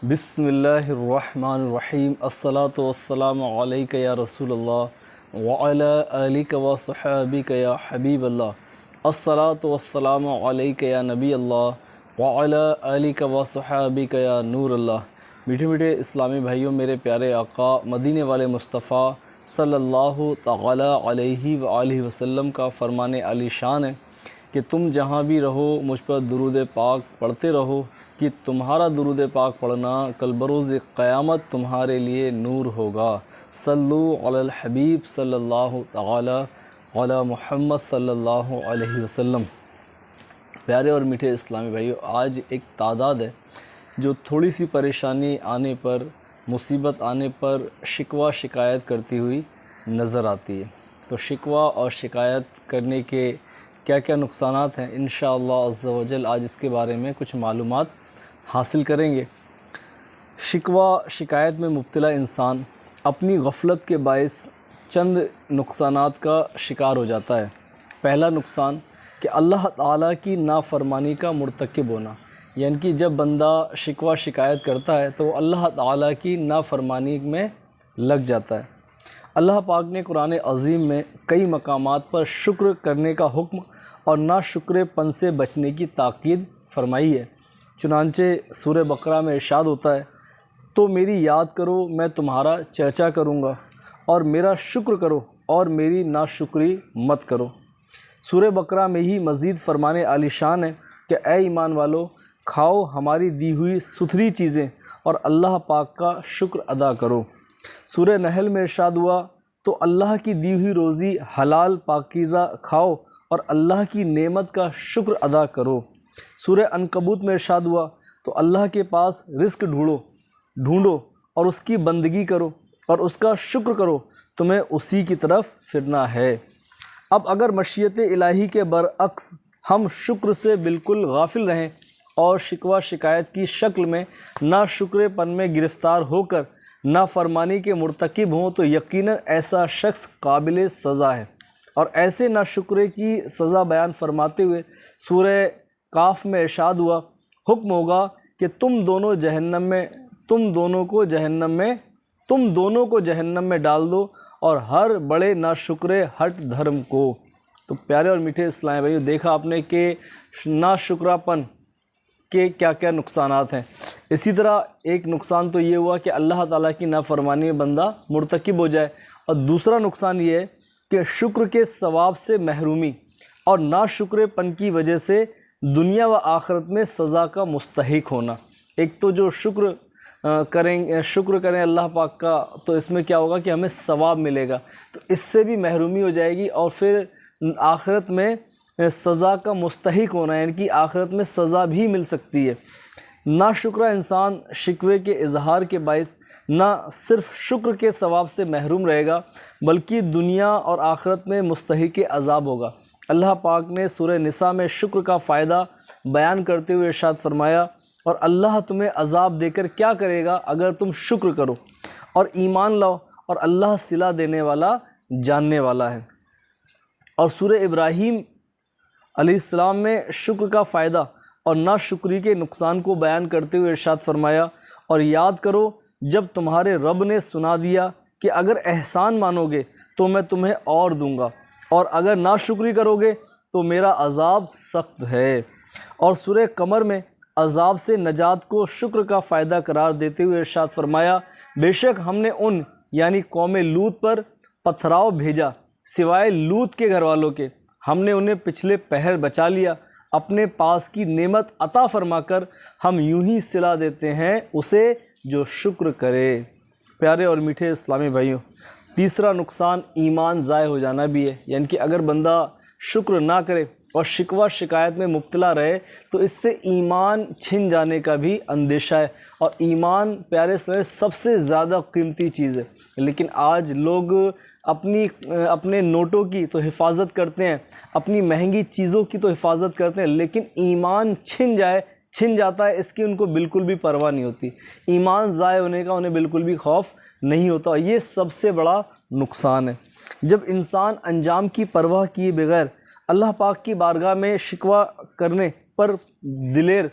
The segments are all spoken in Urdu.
بسم اللہ الرحمن الرحیم الصلاۃ والسلام علیک یا رسول اللہ وعلی آلک و صحابک یا حبیب اللہ الصلاۃ والسلام علیک یا نبی اللہ وعلی آلک و صحابک یا نور اللہ۔ میٹھے میٹھے اسلامی بھائیوں، میرے پیارے آقا مدینے والے مصطفیٰ صلی اللہ تعالی علیہ وآلہ وسلم کا فرمان علی شان ہے کہ تم جہاں بھی رہو مجھ پر درود پاک پڑھتے رہو کہ تمہارا درود پاک پڑھنا کل بروز قیامت تمہارے لیے نور ہوگا۔ صلو علی الحبیب صلی اللہ تعالی علی محمد صلی اللہ علیہ وسلم۔ پیارے اور میٹھے اسلامی بھائیو، آج ایک تعداد ہے جو تھوڑی سی پریشانی آنے پر، مصیبت آنے پر شکوہ شکایت کرتی ہوئی نظر آتی ہے۔ تو شکوہ اور شکایت کرنے کے کیا کیا نقصانات ہیں، انشاءاللہ عز و جل آج اس کے بارے میں کچھ معلومات حاصل کریں گے۔ شکوہ شکایت میں مبتلا انسان اپنی غفلت کے باعث چند نقصانات کا شکار ہو جاتا ہے۔ پہلا نقصان کہ اللہ تعالیٰ کی نافرمانی کا مرتکب ہونا، یعنی کہ جب بندہ شکوہ شکایت کرتا ہے تو وہ اللہ تعالیٰ کی نافرمانی میں لگ جاتا ہے۔ اللہ پاک نے قرآن عظیم میں کئی مقامات پر شکر کرنے کا حکم اور ناشکر پن سے بچنے کی تاکید فرمائی ہے۔ چنانچہ سورہ بقرہ میں ارشاد ہوتا ہے، تو میری یاد کرو میں تمہارا چرچا کروں گا، اور میرا شکر کرو اور میری ناشکری مت کرو۔ سورہ بقرہ میں ہی مزید فرمان عالی شان ہے کہ اے ایمان والو، کھاؤ ہماری دی ہوئی ستھری چیزیں اور اللہ پاک کا شکر ادا کرو۔ سورہ نحل میں ارشاد ہوا، تو اللہ کی دی ہوئی روزی حلال پاکیزہ کھاؤ اور اللہ کی نعمت کا شکر ادا کرو۔ سورہ عنکبوت میں ارشاد ہوا، تو اللہ کے پاس رزق ڈھونڈو اور اس کی بندگی کرو اور اس کا شکر کرو، تمہیں اسی کی طرف پھرنا ہے۔ اب اگر مشیت الہی کے برعکس ہم شکر سے بالکل غافل رہیں اور شکوہ شکایت کی شکل میں ناشکر پن میں گرفتار ہو کر نافرمانی کے مرتکب ہوں، تو یقیناً ایسا شخص قابل سزا ہے۔ اور ایسے ناشکرے کی سزا بیان فرماتے ہوئے سورہ قاف میں ارشاد ہوا، حکم ہوگا کہ تم دونوں کو جہنم میں ڈال دو اور ہر بڑے ناشکرے ہٹ دھرم کو۔ تو پیارے اور میٹھے اسلامی بھائیو، دیکھا آپ نے کہ ناشکرا پن کے کیا کیا نقصانات ہیں۔ اسی طرح ایک نقصان تو یہ ہوا کہ اللہ تعالیٰ کی نافرمانی میں بندہ مرتکب ہو جائے، اور دوسرا نقصان یہ ہے کہ شکر کے ثواب سے محرومی اور ناشکر پن کی وجہ سے دنیا و آخرت میں سزا کا مستحق ہونا۔ ایک تو جو شکر کریں اللہ پاک کا، تو اس میں کیا ہوگا کہ ہمیں ثواب ملے گا، تو اس سے بھی محرومی ہو جائے گی، اور پھر آخرت میں سزا کا مستحق ہونا، یعنی کہ آخرت میں سزا بھی مل سکتی ہے۔ ناشکرا انسان شکوے کے اظہار کے باعث نہ صرف شکر کے ثواب سے محروم رہے گا، بلکہ دنیا اور آخرت میں مستحق عذاب ہوگا۔ اللہ پاک نے سورہ نساء میں شکر کا فائدہ بیان کرتے ہوئے ارشاد فرمایا، اور اللہ تمہیں عذاب دے کر کیا کرے گا اگر تم شکر کرو اور ایمان لاؤ، اور اللہ صلہ دینے والا جاننے والا ہے۔ اور سورہ ابراہیم علیہ السلام میں شکر کا فائدہ اور ناشکری کے نقصان کو بیان کرتے ہوئے ارشاد فرمایا، اور یاد کرو جب تمہارے رب نے سنا دیا کہ اگر احسان مانو گے تو میں تمہیں اور دوں گا، اور اگر ناشکری کرو گے تو میرا عذاب سخت ہے۔ اور سورہ قمر میں عذاب سے نجات کو شکر کا فائدہ قرار دیتے ہوئے ارشاد فرمایا، بے شک ہم نے ان یعنی قوم لوط پر پتھراؤ بھیجا، سوائے لوط کے گھر والوں کے، ہم نے انہیں پچھلے پہر بچا لیا، اپنے پاس کی نعمت عطا فرما کر ہم یوں ہی صلہ دیتے ہیں اسے جو شکر کرے۔ پیارے اور میٹھے اسلامی بھائیوں، تیسرا نقصان ایمان ضائع ہو جانا بھی ہے، یعنی کہ اگر بندہ شکر نہ کرے اور شکوہ شکایت میں مبتلا رہے تو اس سے ایمان چھن جانے کا بھی اندیشہ ہے، اور ایمان پیارے اسلامی سب سے زیادہ قیمتی چیز ہے۔ لیکن آج لوگ اپنے نوٹوں کی تو حفاظت کرتے ہیں، اپنی مہنگی چیزوں کی تو حفاظت کرتے ہیں، لیکن ایمان چھن جاتا ہے اس کی ان کو بالکل بھی پرواہ نہیں ہوتی، ایمان ضائع ہونے کا انہیں بالکل بھی خوف نہیں ہوتا، اور یہ سب سے بڑا نقصان ہے۔ جب انسان انجام کی پرواہ کیے بغیر اللہ پاک کی بارگاہ میں شکوہ کرنے پر دلیر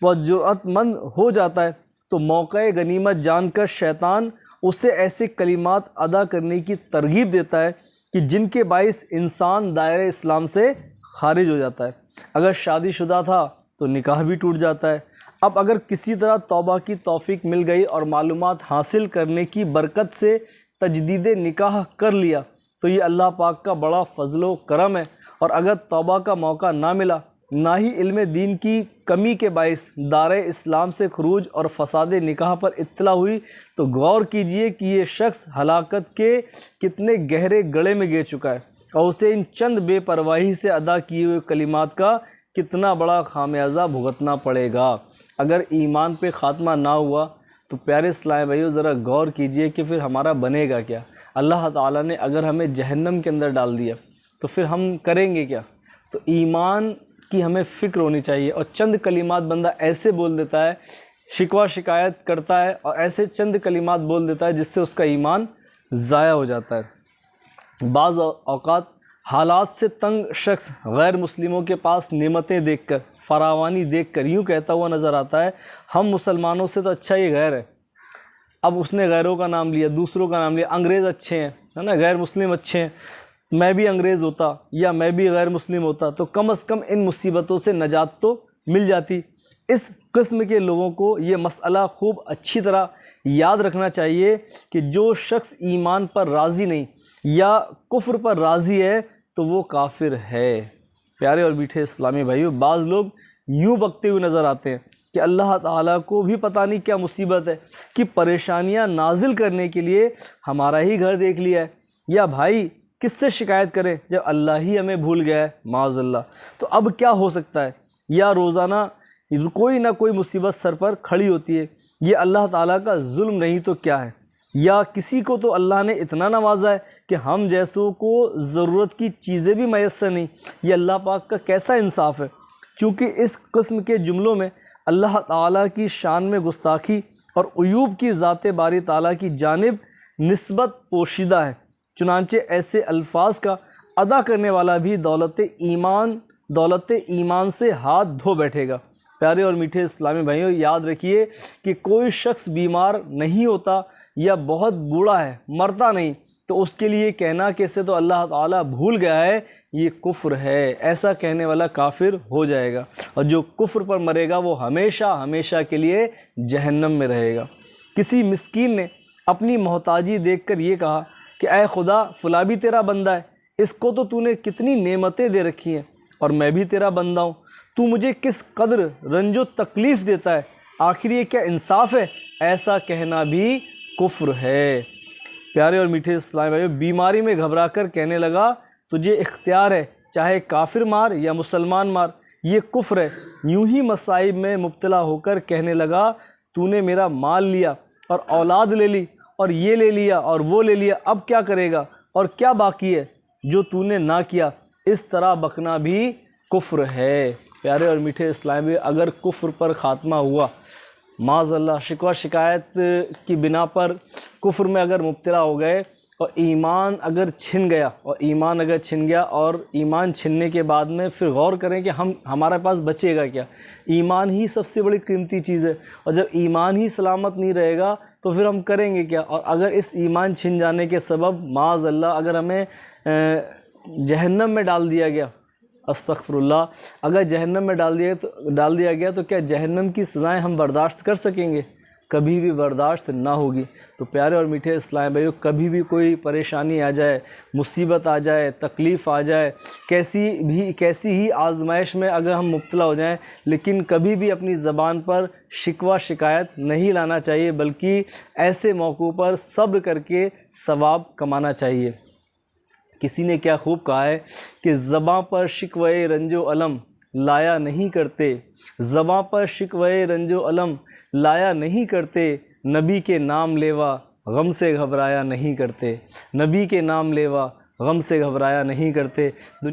و جرأت مند ہو جاتا ہے تو موقع غنیمت جان کر شیطان اسے ایسے کلمات ادا کرنے کی ترغیب دیتا ہے کہ جن کے باعث انسان دائرہ اسلام سے خارج ہو جاتا ہے۔ اگر شادی شدہ تھا تو نکاح بھی ٹوٹ جاتا ہے۔ اب اگر کسی طرح توبہ کی توفیق مل گئی اور معلومات حاصل کرنے کی برکت سے تجدید نکاح کر لیا تو یہ اللہ پاک کا بڑا فضل و کرم ہے۔ اور اگر توبہ کا موقع نہ ملا، نہ ہی علم دین کی کمی کے باعث دارِ اسلام سے خروج اور فساد نکاح پر اطلاع ہوئی تو غور کیجئے کہ یہ شخص ہلاکت کے کتنے گہرے گڑھے میں گر چکا ہے اور اسے ان چند بے پرواہی سے ادا کیے ہوئے کلمات کا کتنا بڑا خامیازہ بھگتنا پڑے گا۔ اگر ایمان پہ خاتمہ نہ ہوا تو پیارے اسلام بھائیو ذرا غور کیجئے کہ پھر ہمارا بنے گا کیا؟ اللہ تعالیٰ نے اگر ہمیں جہنم کے اندر ڈال دیا تو پھر ہم کریں گے کیا؟ تو ایمان کی ہمیں فکر ہونی چاہیے، اور چند کلمات بندہ ایسے بول دیتا ہے، شکوہ شکایت کرتا ہے اور ایسے چند کلمات بول دیتا ہے جس سے اس کا ایمان ضائع ہو جاتا ہے۔ بعض اوقات حالات سے تنگ شخص غیر مسلموں کے پاس نعمتیں دیکھ کر، فراوانی دیکھ کر یوں کہتا ہوا نظر آتا ہے، ہم مسلمانوں سے تو اچھا یہ غیر ہے۔ اب اس نے غیروں کا نام لیا، دوسروں کا نام لیا، انگریز اچھے ہیں، ہے نا، غیر مسلم اچھے ہیں، میں بھی انگریز ہوتا یا میں بھی غیر مسلم ہوتا تو کم از کم ان مصیبتوں سے نجات تو مل جاتی۔ اس قسم کے لوگوں کو یہ مسئلہ خوب اچھی طرح یاد رکھنا چاہیے کہ جو شخص ایمان پر راضی نہیں یا کفر پر راضی ہے تو وہ کافر ہے۔ پیارے اور میٹھے اسلامی بھائیو، بعض لوگ یوں بکتے ہوئے نظر آتے ہیں کہ اللہ تعالیٰ کو بھی پتہ نہیں کیا مصیبت ہے کہ پریشانیاں نازل کرنے کے لیے ہمارا ہی گھر دیکھ لیا ہے، یا بھائی کس سے شکایت کریں جب اللہ ہی ہمیں بھول گیا ہے معاذ اللہ۔ تو اب کیا ہو سکتا ہے؟ یا روزانہ کوئی نہ کوئی مصیبت سر پر کھڑی ہوتی ہے، یہ اللہ تعالیٰ کا ظلم نہیں تو کیا ہے؟ یا کسی کو تو اللہ نے اتنا نوازا ہے کہ ہم جیسوں کو ضرورت کی چیزیں بھی میسر نہیں، یہ اللہ پاک کا کیسا انصاف ہے؟ چونکہ اس قسم کے جملوں میں اللہ تعالیٰ کی شان میں گستاخی اور عیوب کی ذات باری تعالیٰ کی جانب نسبت پوشیدہ ہے، چنانچہ ایسے الفاظ کا ادا کرنے والا بھی دولت ایمان سے ہاتھ دھو بیٹھے گا۔ پیارے اور میٹھے اسلامی بھائیوں، یاد رکھیے کہ کوئی شخص بیمار نہیں ہوتا یا بہت بوڑھا ہے، مرتا نہیں، تو اس کے لیے کہنا کہ اسے تو اللہ تعالیٰ بھول گیا ہے، یہ کفر ہے۔ ایسا کہنے والا کافر ہو جائے گا، اور جو کفر پر مرے گا وہ ہمیشہ ہمیشہ کے لیے جہنم میں رہے گا۔ کسی مسکین نے اپنی محتاجی دیکھ کر یہ کہا کہ اے خدا، فلاں بھی تیرا بندہ ہے، اس کو تو نے کتنی نعمتیں دے رکھی ہیں، اور میں بھی تیرا بندہ ہوں، تو مجھے کس قدر رنج و تکلیف دیتا ہے، آخر یہ کیا انصاف ہے؟ ایسا کہنا بھی کفر ہے۔ پیارے اور میٹھے اسلامی بھائیو، بیماری میں گھبرا کر کہنے لگا تجھے اختیار ہے، چاہے کافر مار یا مسلمان مار، یہ کفر ہے۔ یوں ہی مصائب میں مبتلا ہو کر کہنے لگا تو نے میرا مال لیا اور اولاد لے لی اور یہ لے لیا اور وہ لے لیا، اب کیا کرے گا اور کیا باقی ہے جو تو نے نہ کیا؟ اس طرح بکنا بھی کفر ہے۔ پیارے اور میٹھے اسلامی، اگر کفر پر خاتمہ ہوا، معاذ اللہ شکوہ شکایت کی بنا پر کفر میں اگر مبتلا ہو گئے اور ایمان اگر چھن گیا اور ایمان چھننے کے بعد میں پھر غور کریں کہ ہمارے پاس بچے گا کیا؟ ایمان ہی سب سے بڑی قیمتی چیز ہے، اور جب ایمان ہی سلامت نہیں رہے گا تو پھر ہم کریں گے کیا؟ اور اگر اس ایمان چھن جانے کے سبب معاذ اللہ اگر ہمیں جہنم میں ڈال دیا گیا، استغفر اللہ، اگر جہنم میں ڈال دیا گیا تو کیا جہنم کی سزائیں ہم برداشت کر سکیں گے؟ کبھی بھی برداشت نہ ہوگی۔ تو پیارے اور میٹھے اسلام بھائیو، کبھی بھی کوئی پریشانی آ جائے، مصیبت آ جائے، تکلیف آ جائے، کیسی ہی آزمائش میں اگر ہم مبتلا ہو جائیں، لیکن کبھی بھی اپنی زبان پر شکوہ شکایت نہیں لانا چاہیے، بلکہ ایسے موقعوں پر صبر کر کے ثواب کمانا چاہیے۔ کسی نے کیا خوب کہا ہے کہ زباں پر شکوہ رنج و علم لایا نہیں کرتے، زباں پر شکوہ رنج و علم لایا نہیں کرتے، نبی کے نام لیوا غم سے گھبرایا نہیں کرتے، نبی کے نام لیوا غم سے گھبرایا نہیں کرتے۔